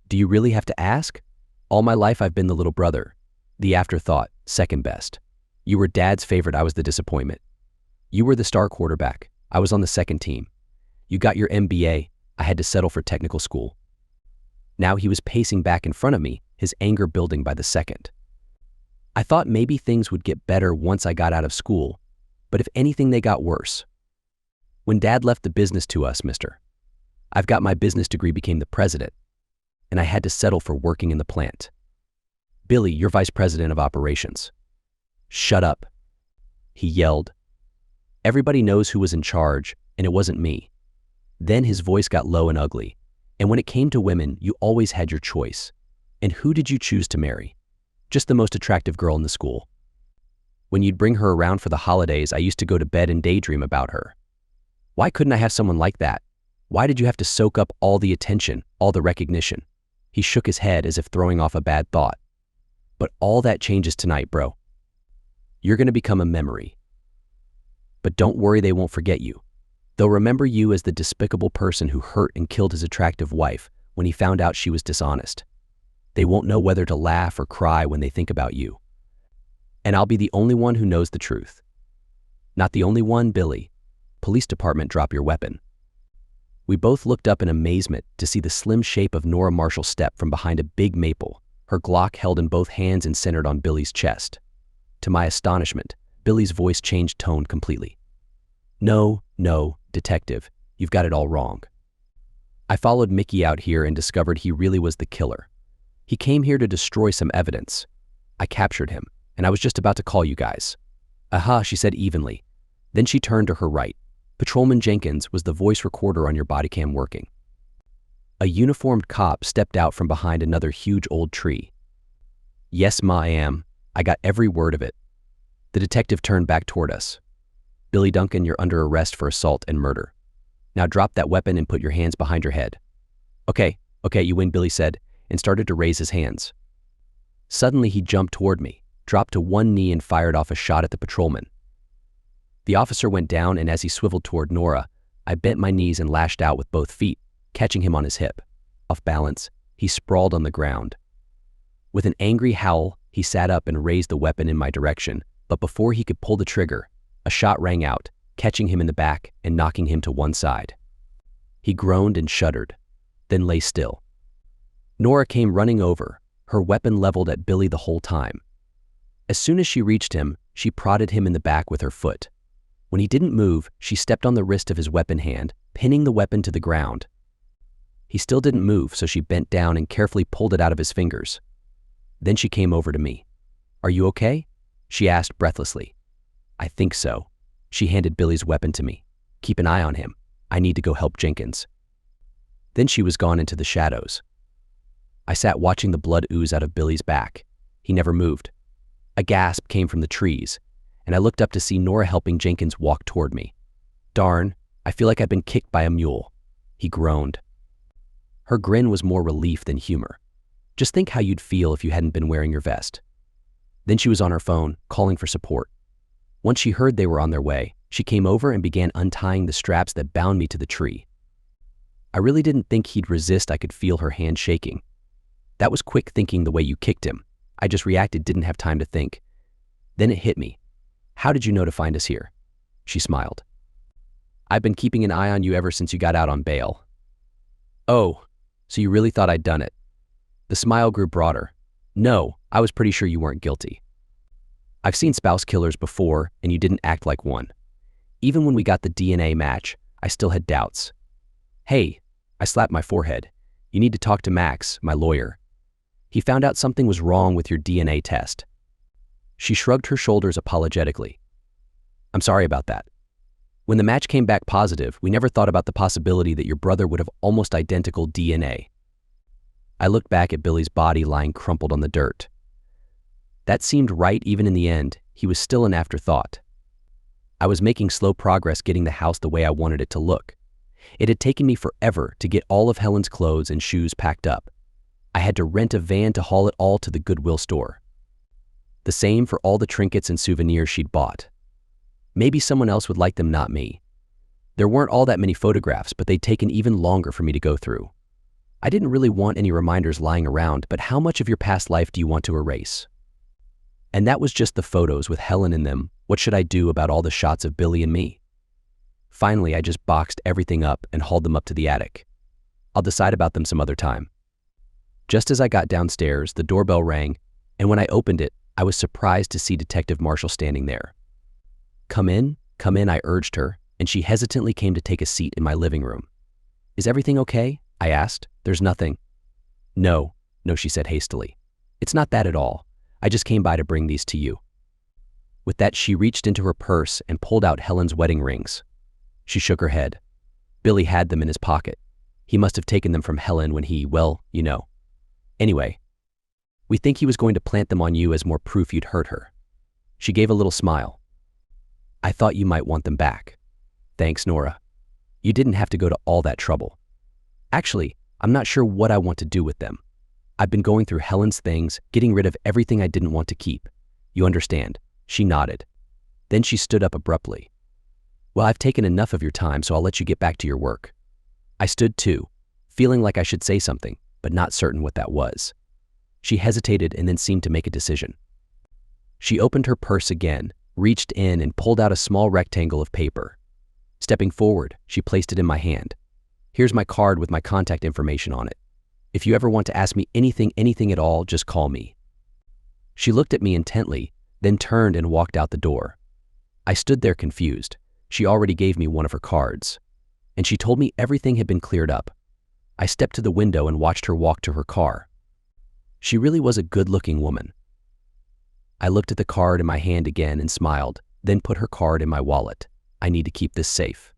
Do you really have to ask? All my life I've been the little brother, the afterthought, second best. You were Dad's favorite, I was the disappointment. You were the star quarterback, I was on the second team. You got your MBA, I had to settle for technical school." Now he was pacing back in front of me, his anger building by the second. "I thought maybe things would get better once I got out of school, but if anything, they got worse. When Dad left the business to us, mister. I've got my business degree, became the president, and I had to settle for working in the plant. Billy, you're vice president of operations." "Shut up," he yelled. "Everybody knows who was in charge, and it wasn't me." Then his voice got low and ugly. "And when it came to women, you always had your choice. And who did you choose to marry? Just the most attractive girl in the school. When you'd bring her around for the holidays, I used to go to bed and daydream about her. Why couldn't I have someone like that? Why did you have to soak up all the attention, all the recognition?" He shook his head as if throwing off a bad thought. "But all that changes tonight, bro. You're going to become a memory. But don't worry, they won't forget you. They'll remember you as the despicable person who hurt and killed his attractive wife when he found out she was dishonest. They won't know whether to laugh or cry when they think about you. And I'll be the only one who knows the truth. Not the only one, Billy. Police department, drop your weapon." We both looked up in amazement to see the slim shape of Nora Marshall step from behind a big maple, her Glock held in both hands and centered on Billy's chest. To my astonishment, Billy's voice changed tone completely. No, detective, you've got it all wrong. I followed Mickey out here and discovered he really was the killer. He came here to destroy some evidence. I captured him, and I was just about to call you guys." "Aha," she said evenly. Then she turned to her right. "Patrolman Jenkins, was the voice recorder on your body cam working?" A uniformed cop stepped out from behind another huge old tree. "Yes, ma, I am. I got every word of it." The detective turned back toward us. "Billy Duncan, you're under arrest for assault and murder. Now drop that weapon and put your hands behind your head." Okay, you win," Billy said, and started to raise his hands. Suddenly he jumped toward me, dropped to one knee and fired off a shot at the patrolman. The officer went down, and as he swiveled toward Nora, I bent my knees and lashed out with both feet, catching him on his hip. Off balance, he sprawled on the ground. With an angry howl, he sat up and raised the weapon in my direction, but before he could pull the trigger, a shot rang out, catching him in the back and knocking him to one side. He groaned and shuddered, then lay still. Nora came running over, her weapon leveled at Billy the whole time. As soon as she reached him, she prodded him in the back with her foot. When he didn't move, she stepped on the wrist of his weapon hand, pinning the weapon to the ground. He still didn't move, so she bent down and carefully pulled it out of his fingers. Then she came over to me. "Are you okay?" she asked breathlessly. "I think so." She handed Billy's weapon to me. "Keep an eye on him. I need to go help Jenkins." Then she was gone into the shadows. I sat watching the blood ooze out of Billy's back. He never moved. A gasp came from the trees, and I looked up to see Nora helping Jenkins walk toward me. "Darn, I feel like I've been kicked by a mule," he groaned. Her grin was more relief than humor. "Just think how you'd feel if you hadn't been wearing your vest." Then she was on her phone, calling for support. Once she heard they were on their way, she came over and began untying the straps that bound me to the tree. I really didn't think he'd resist. I could feel her hand shaking. "That was quick thinking the way you kicked him." I just reacted, didn't have time to think. Then it hit me. "How did you know to find us here?" She smiled. "I've been keeping an eye on you ever since you got out on bail." "Oh, so you really thought I'd done it?" The smile grew broader. "No, I was pretty sure you weren't guilty. I've seen spouse killers before, and you didn't act like one. Even when we got the DNA match, I still had doubts." "Hey," I slapped my forehead. "You need to talk to Max, my lawyer. He found out something was wrong with your DNA test." She shrugged her shoulders apologetically. "I'm sorry about that. When the match came back positive, we never thought about the possibility that your brother would have almost identical DNA." I looked back at Billy's body lying crumpled on the dirt. That seemed right even in the end. He was still an afterthought. I was making slow progress getting the house the way I wanted it to look. It had taken me forever to get all of Helen's clothes and shoes packed up. I had to rent a van to haul it all to the Goodwill store. The same for all the trinkets and souvenirs she'd bought. Maybe someone else would like them, not me. There weren't all that many photographs, but they'd taken even longer for me to go through. I didn't really want any reminders lying around, but how much of your past life do you want to erase? And that was just the photos with Helen in them. What should I do about all the shots of Billy and me? Finally, I just boxed everything up and hauled them up to the attic. I'll decide about them some other time. Just as I got downstairs, the doorbell rang, and when I opened it, I was surprised to see Detective Marshall standing there. Come in, I urged her, and she hesitantly came to take a seat in my living room. Is everything okay? I asked. There's nothing. No, she said hastily. It's not that at all. I just came by to bring these to you. With that, she reached into her purse and pulled out Helen's wedding rings. She shook her head. Billy had them in his pocket. He must have taken them from Helen when he, well, you know. Anyway, we think he was going to plant them on you as more proof you'd hurt her. She gave a little smile. I thought you might want them back. Thanks, Nora. You didn't have to go to all that trouble. Actually, I'm not sure what I want to do with them. I've been going through Helen's things, getting rid of everything I didn't want to keep. You understand? She nodded. Then she stood up abruptly. Well, I've taken enough of your time, so I'll let you get back to your work. I stood too, feeling like I should say something, but not certain what that was. She hesitated and then seemed to make a decision. She opened her purse again, reached in and pulled out a small rectangle of paper. Stepping forward, she placed it in my hand. Here's my card with my contact information on it. If you ever want to ask me anything at all, just call me. She looked at me intently, then turned and walked out the door. I stood there confused. She already gave me one of her cards, and she told me everything had been cleared up. I stepped to the window and watched her walk to her car. She really was a good-looking woman. I looked at the card in my hand again and smiled, then put her card in my wallet. I need to keep this safe.